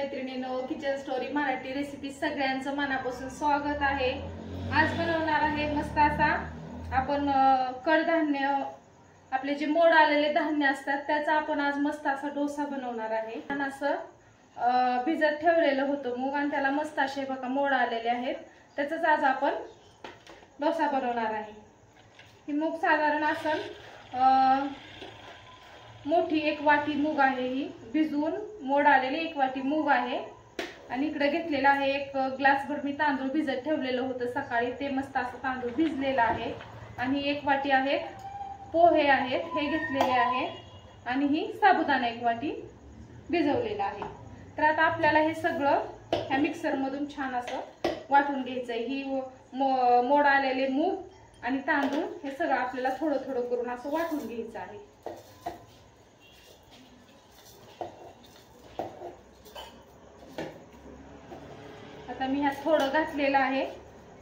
मैत्रिणींनो, kitchen story Marathi recipe सगळ्यांचं मनापासून स्वागत आहे। आज बनवणार आहे मस्त असा आपण कडधान्य, आपले जे मोड आलेले धान्य असतात त्याचा आपण आज मस्त असा डोसा बनवणार आहे। आणि असं भिजत ठेवलेलं होतं मूग आणि त्याला मस्त असे बघा मोड आलेले आहेत, त्याचाच आज आपण डोसा बनवणार आहे। ही मूग साधारण असं मोठी एक वाटी मूग आहे, ही भिजवून मोड आलेले एक वाटी मूग आहे। आणि इकडे घेतलेला आहे एक ग्लास भर मी तांदूळ भिजत ठेवलेलं होतं सकाळी, ते मस्त असं तांदूळ भिजलेला आहे। आणि एक वाटी आहे पोहे आहेत, हे घेतलेले आहे। आणि ही साबुदाणा एक वाटी भिजवलेला आहे। तर आता आपल्याला हे सगळं ह्या मिक्सर मधून छान असं वाटून घ्यायचं आहे। ही मोड आलेले मूग आणि तांदूळ हे सगळं आपल्याला थोडं थोडं करून असं वाटून घ्यायचं आहे। आता मी ह्यात थोडं घातलेलं आहे,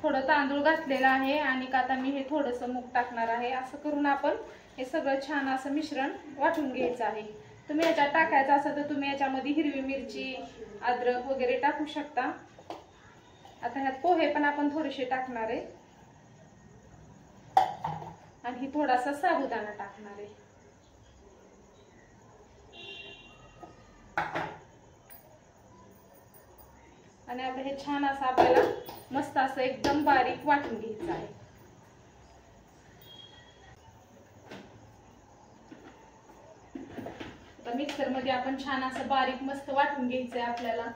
थोडं तांदूळ घातलेलं आहे आणि आता मी हे थोडंसं मूग टाकणार आहे। असं करून आपण हे सगळं छान असं मिश्रण वाटून घ्यायचं आहे। तुम्ही याच्यात टाकायचं असेल तर तुम्ही याच्यामध्ये हिरवी मिरची, अद्रक वगैरे टाकू शकता। आता ह्यात पोहे पण आपण थोडेसे टाकणार आहे आणि थोडासा साबुदाणा टाकणार आहे। आणि आता हे छान असं आपल्याला मस्त असं एकदम बारीक वाटून घ्यायचं आहे। आता मिक्सर मध्ये आपण छान असं बारीक मस्त वाटून घ्यायचंय आपल्याला।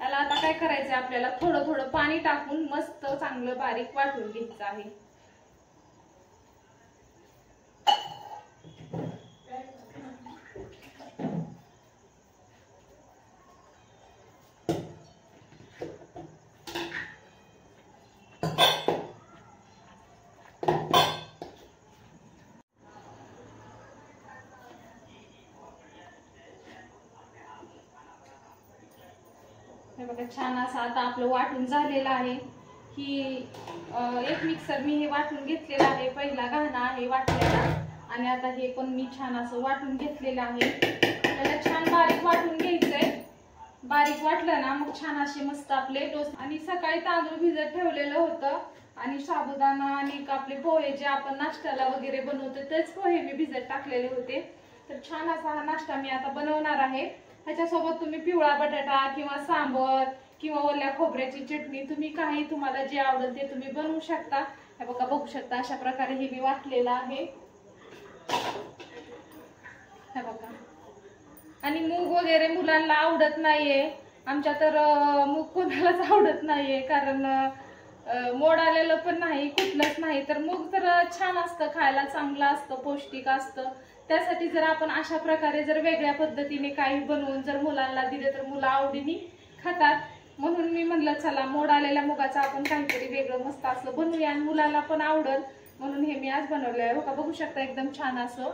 याला आता काय करायचंय, आपल्याला थोडं थोडं पाणी टाकून मस्त चांगलं बारीक वाटून घ्यायचं आहे। हे बघा छान असं आता आपलं वाटून झालेलं आहे। ही एक मिक्सर मी हे वाटून घेतलेलं आहे, पहिला घाणा आहे वाटलेला आणि आता हे पण मी छान असं वाटून घेतलेलं आहे। त्याला छान बारीक वाटून घ्यायचंय। बारीक वाटलं ना मग छान असे मस्त आपले डोसे। आणि सकाळी तांदूळ भिजत ठेवलेलं होतं आणि साबुदाणा आणि आपले पोहे जे आपण नाश्त्याला वगैरे बनवतो तेच पोहे मी भिजत टाकलेले होते। तर छान असा हा नाश्ता मी आता बनवणार आहे। ह्याच्यासोबत तुम्ही पिवळा बटाटा किंवा सांबर किंवा ओल्या खोबऱ्याची चटणी, तुम्ही काही तुम्हाला जे आवडेल ते तुम्ही बनवू शकता। हे बघा बघू शकता अशा प्रकारे हे मी वाटलेलं आहे, हे बघा। आणि मूग वगैरे मुलांना आवडत नाहीये आमच्या, तर मूग कोणालाच आवडत नाहीये, कारण मोड आलेलं पण नाही, कुठलंच नाही। तर मूग तर छान असतं, खायला चांगलं असतं, पौष्टिक असतं। त्यासाठी जर आपण अशा प्रकारे जर वेगळ्या पद्धतीने काही बनवून जर मुलांना दिले तर मुलं आवडीने खातात। म्हणून मी म्हणलं चला मोड आलेल्या मुगाचं आपण काहीतरी वेगळं मस्त असं बनवूया आणि मुलांना पण आवडेल, म्हणून हे मी आज बनवलं आहे। बघा बघू शकता एकदम छान असं,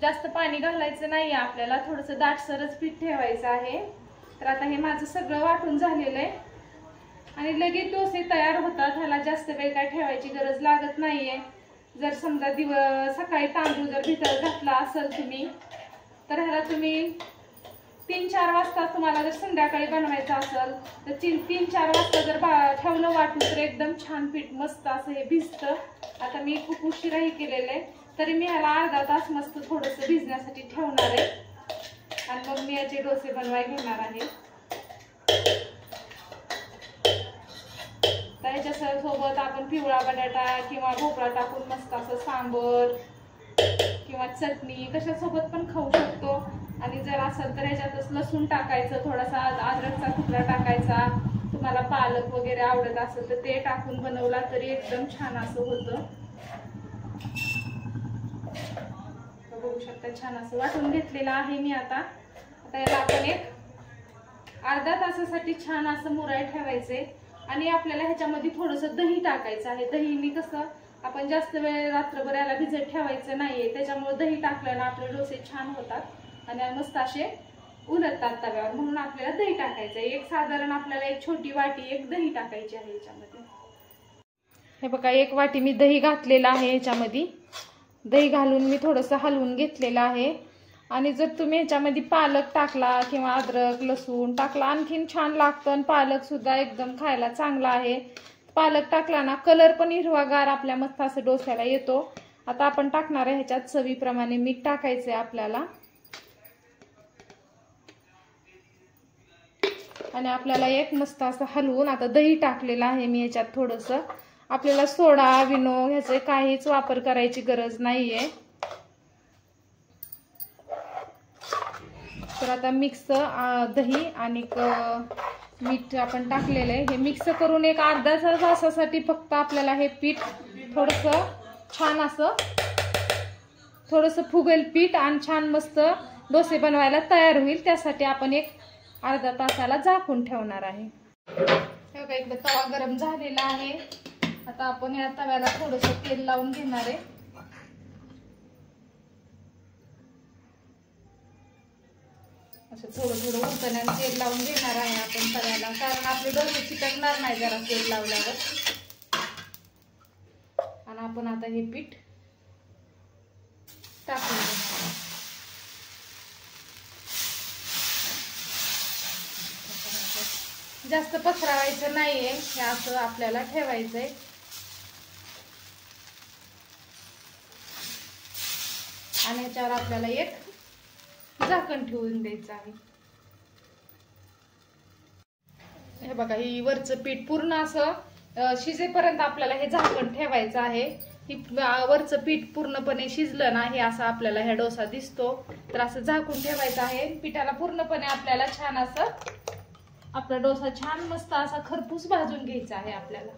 जास्त पाणी घालायचं नाहीये आपल्याला, थोडंसं दाटसरच पीठ ठेवायचं आहे। तर आता हे माझं सगळं वाटून झालेलं आहे आणि लगेच डोसे तयार होतात, ह्याला जास्त वेळ काय ठेवायची गरज लागत नाहीये। जर समजा सकाळी तांदूळ जर भिजत घातला असेल तुम्ही, तर ह्याला तुम्ही 3-4 वाजता, तुम्हाला जर संध्याकाळी बनवायचं असेल तर 3-4 वाजता जर ठेवलं वाटून तर एकदम छान पीठ मस्त असं हे भिजतं। आता मी खूप उशिराही केलेलं आहे, तरी मी ह्याला अर्धा तास मस्त थोडंसं भिजण्यासाठी ठेवणार आहे आणि मग मी याचे डोसे बनवायला घेणार आहे। त्याच्या सोबत आपण पिवळा बटाटा किंवा भोपळा टाकून मस्त असं सांबर किंवा चटणी कशा सोबत पण खाऊ शकतो। आणि जर असेल तर ह्याच्यातच लसूण टाकायचं, थोडासा अद्रकचा तुकडा टाकायचा, तुम्हाला पालक वगैरे आवडत असेल तर ते टाकून बनवला तरी एकदम छान असं होतं। बघू शकता छान असं वाटून घेतलेलं आहे मी। आता याला आपण एक अर्धा तासासाठी छान असं मुराय ठेवायचे आणि आपल्याला ह्याच्यामध्ये थोडंसं दही टाकायचं आहे। दहीने कसं आपण जास्त वेळ रात्रभर याला भिजत ठेवायचं नाहीये, त्याच्यामुळे दही टाकल्याने आपले डोसे छान होतात आणि मस्त असे उलटतात तव्यावर, म्हणून आपल्याला दही टाकायचं आहे। एक साधारण आपल्याला एक छोटी वाटी एक दही टाकायची आहे याच्यामध्ये। हे बघा एक वाटी मी दही घातलेलं आहे, याच्यामध्ये दही घालून मी थोडंसं हलवून घेतलेलं आहे आणि जर तुम्ही ह्याच्यामध्ये पालक टाकला किंवा अद्रक लसूण टाकला आणखीन छान लागतं. आणि पालक सुद्धा एकदम खायला चांगला आहे. पालक टाकला ना कलर पण हिरवागार आपल्या मस्त असं डोस्याला येतो. आता आपण टाकणार आहे ह्याच्यात चवीप्रमाणे मीठ टाकायचंय आपल्याला. आणि आपल्याला एक मस्त असं हलवून, आता दही टाकलेलं आहे मी ह्याच्यात थोडंसं. आपल्याला सोडा विनो ह्याचे काहीच वापर करायची गरज नाहीये. तर आता मिक्स दही आणि मीठ आपण टाकलेलं आहे. हे मिक्स करून एक अर्धा तासासाठी फक्त आपल्याला हे पीठ थोडंसं छान असं थोडंसं फुगेल पीठ आणि छान मस्त डोसे बनवायला तयार होईल. त्यासाठी आपण एक अर्धा तासाला झाकून ठेवणार आहे. हे बघा इकडे तवा गरम झालेला आहे. आता आपण या तव्याला थोडंसं तेल लावून घेणार आहे. असं थोडं थोडं उलटण्याने तेल लावून घेणार आहे आपण तव्याला, कारण आपले डोसे चिटकणार नाही जरा तेल लावल्यावर. आणि आपण आता हे पीठ टाकून घेणार. जास्त पसरवायचं नाहीये, हे असं आपल्याला ठेवायचंय. आणि ह्याच्यावर आपल्याला एक झाकण ठेवून द्यायचं आहे. हे बघा ही वरचं पीठ पूर्ण असं शिजेपर्यंत आपल्याला हे झाकण ठेवायचं आहे. ही वरचं पीठ पूर्णपणे शिजलं ना हे असं आपल्याला ह्या डोसा दिसतो. तर असं झाकून ठेवायचं आहे. पिठाला पूर्णपणे आपल्याला छान असं आपला डोसा छान मस्त असा खरपूस भाजून घ्यायचा आहे आपल्याला.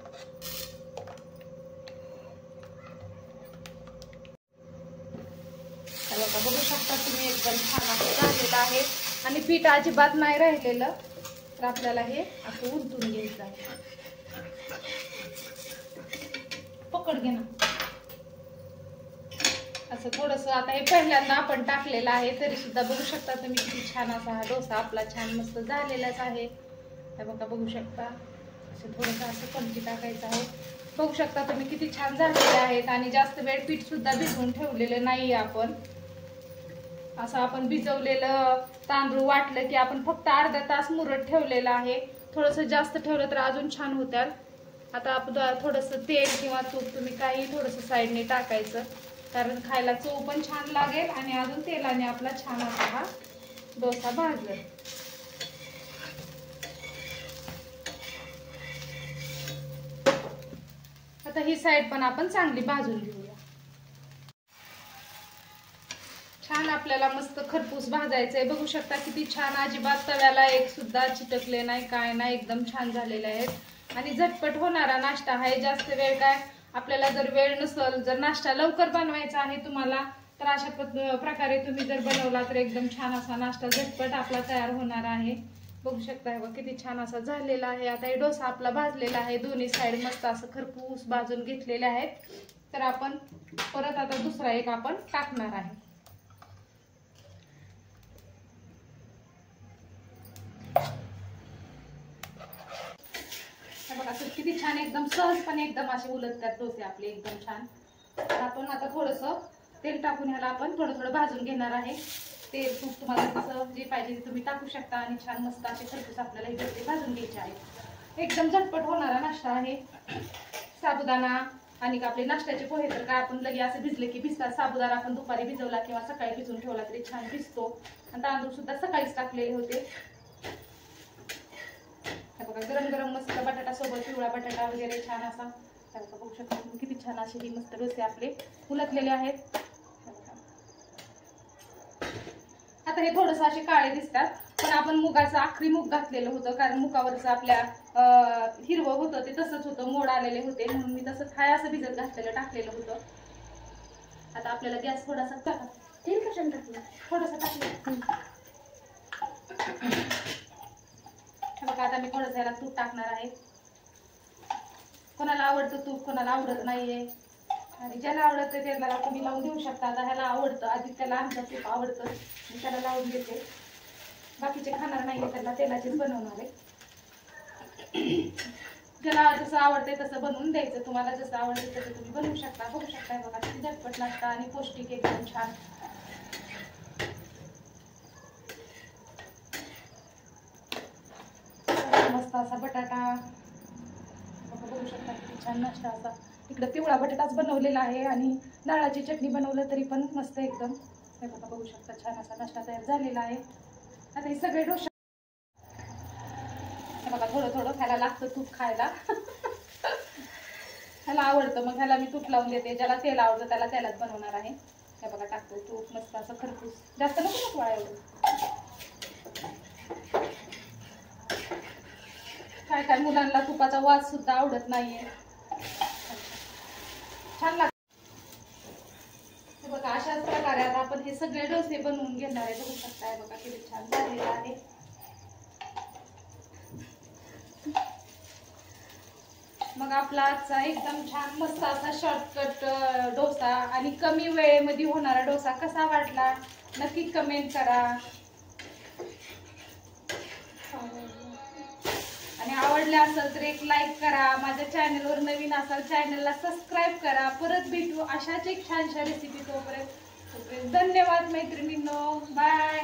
बघू शकता तुम्ही एकदम छान असं झालेलं आहे. आणि पीठ अजिबात नाही राहिलेलं. तर आपल्याला हे असं उलटून घ्यायचं आहे. पकड घे ना. असं थोडंसं आता हे पहिल्यांदा आपण टाकलेलं आहे तरी सुद्धा बघू शकता तुम्ही किती छान असा हा डोसा आपला छान मस्त झालेलाच आहे. हे बघा बघू शकता असं थोडंसं असं कणकी टाकायचं आहे. बघू शकता तुम्ही किती छान झालेले आहेत. आणि जास्त वेळ पीठ सुद्धा भिजवून ठेवलेलं नाहीये आपण. असं आपण भिजवलेलं तांदूळ वाटलं की आपण फक्त अर्धा तास मुरत ठेवलेलं आहे. थोडंसं जास्त ठेवलं तर अजून छान होतात. आता आपण थोडंसं तेल किंवा तूप तुम्ही काही थोडंसं साईडने टाकायचं, कारण खायला चव पण छान लागेल आणि अजून तेलाने आपला छान असा हा डोसा भाजेल. आता ही साईड पण आपण चांगली भाजून घेऊया. छान आपल्याला मस्त खरपूस भाजायचंय. बघू शकता किती छान, अजिबात तव्याला एक सुद्धा चिटकले नाही काय नाही, एकदम छान झालेले आहेत. आणि झटपट होणारा नाश्ता आहे. जास्त वेळ काय आपल्याला जर वेळ नसेल, जर नाश्ता लवकर बनवायचा आहे तुम्हाला, तर अशा प्रकारे तुम्ही जर बनवला तर एकदम छान असा नाश्ता झटपट आपला तयार होणार आहे. बघू शकता बघा किती छान असा झालेला आहे. आता हे डोसा आपला भाजलेला आहे. दोन्ही साईड मस्त असं खरपूस भाजून घेतलेले आहेत. तर आपण परत आता दुसरा एक आपण टाकणार आहे. बघा किती छान एकदम सहजपणे एकदम असे उलटतात डोसे आपले एकदम छान. आपण आता थोडंसं तेल टाकून ह्याला आपण थोडं थोडं भाजून घेणार आहे. तेल तूप तुम्हाला जसं जे पाहिजे ते तुम्ही टाकू शकता. आणि छान मस्त असे खरपूस आपल्याला हे डोसे भाजून घ्यायचे आहेत. एकदम झटपट होणारा नाश्ता आहे. साबुदाणा आणि आपले नाश्त्याचे पोहे तर काय आपण लगे असं भिजले की भिजतात. साबुदाणा आपण दुपारी भिजवला किंवा सकाळी भिजवून ठेवला तरी छान भिजतो. आणि तांदूळ सुद्धा सकाळीच टाकलेले होते. बघा गरम गरम मस्त बटाटा सोबत पिवळा बटाटा वगैरे छान असा. बघू शकता किती छान असे ही मस्त डोसे आपले उलटलेले आहेत. आता हे थोडंसं असे काळे दिसतात, पण आपण मुगाचं आखरी मूग घातलेलं होतं, कारण मुगावरचं आपल्या हिरवं होतं ते तसंच होतं, मोड आलेले होते, म्हणून मी तसंच हाय असं भिजत घातलेलं टाकलेलं होतं. आता आपल्याला गॅस थोडासा टाका. तेल कशाने टाकलं? थोडंसं टाकलं. बघा आता मी थोडंसं याला तूप टाकणार आहे. कोणाला आवडतं तूप, कोणाला आवडत नाहीये. आणि ज्याला आवडतं त्याला तुम्ही लावून देऊ शकता. आता ह्याला आवडतं, आधी त्याला आमचं तूप आवडतं, मी त्याला लावून देते. बाकीचे खाणार नाहीये, त्याला तेलाचेच बनवणार आहे. ज्याला जसं आवडतंय तसं बनवून द्यायचं. तुम्हाला जसं आवडतं तसं तुम्ही बनवू शकता. बघू शकता बघा किती झटपट नाश्ता आणि पौष्टिक एकदम छान. छान नाश्ता असा. इकडं पिवळा बटाटाच बनवलेला आहे आणि नारळाची चटणी बनवलं तरी पण मस्त एकदम. हे बघा, बघू शकता छान असा नाश्ता तयार झालेला आहे. आता हे सगळे डोसा हे बघा, थोडं थोडं ह्याला लागतं तूप खायला. ह्याला आवडतं, मग ह्याला मी तूप लावून देते. ज्याला तेल आवडतं त्याला तेलात बनवणार आहे. हे बघा, टाकतो तूप मस्त असं खरपूस, जास्त नको वाळा एवढं. काय काय मुलांना तुपाचा वास सुद्धा आवडत नाहीये. छान लागतं. बघा, अशाच प्रकारे आता आपण हे सगळे डोसे बनवून घेणार आहे. बघू शकताय बघा किती छान झालेलं आहे. मग आपला आजचा एकदम छान मस्त असा शॉर्टकट डोसा आणि कमी वेळेमध्ये होणारा डोसा कसा वाटला नक्की कमेंट करा. आणि आवडले असेल तर एक लाईक करा. माझ्या चॅनलवर नवीन असाल चॅनलला सबस्क्राईब करा. परत भेटू अशाच एक छानशा रेसिपी. तोपर्यंत धन्यवाद मैत्रिणींनो. बाय.